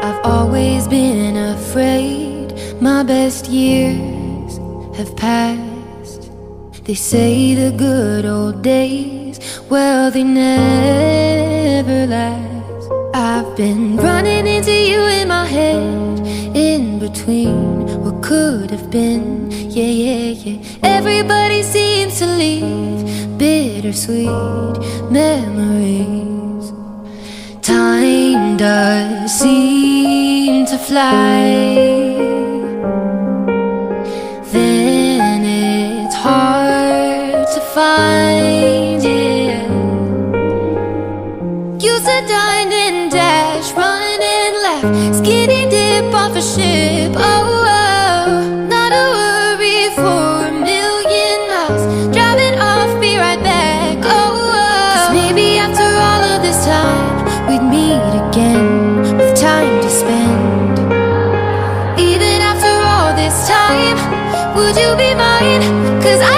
I've always been afraid. My best years have passed. They say the good old days, well, they never last. I've been running into you in my head, in between what could have been. Yeah, yeah, yeah. Everybody seems to leave bittersweet memories. Time does seem to fly, then it's hard to find, yeah. Used to dine and dash, run and laugh, skinny dip off a ship, oh, oh. Not a worry for a million miles, driving off, be right back, oh, oh. 'Cause maybe after all of this time we'd meet again, with time to spend. Even after all this time, would you be mine? 'Cause I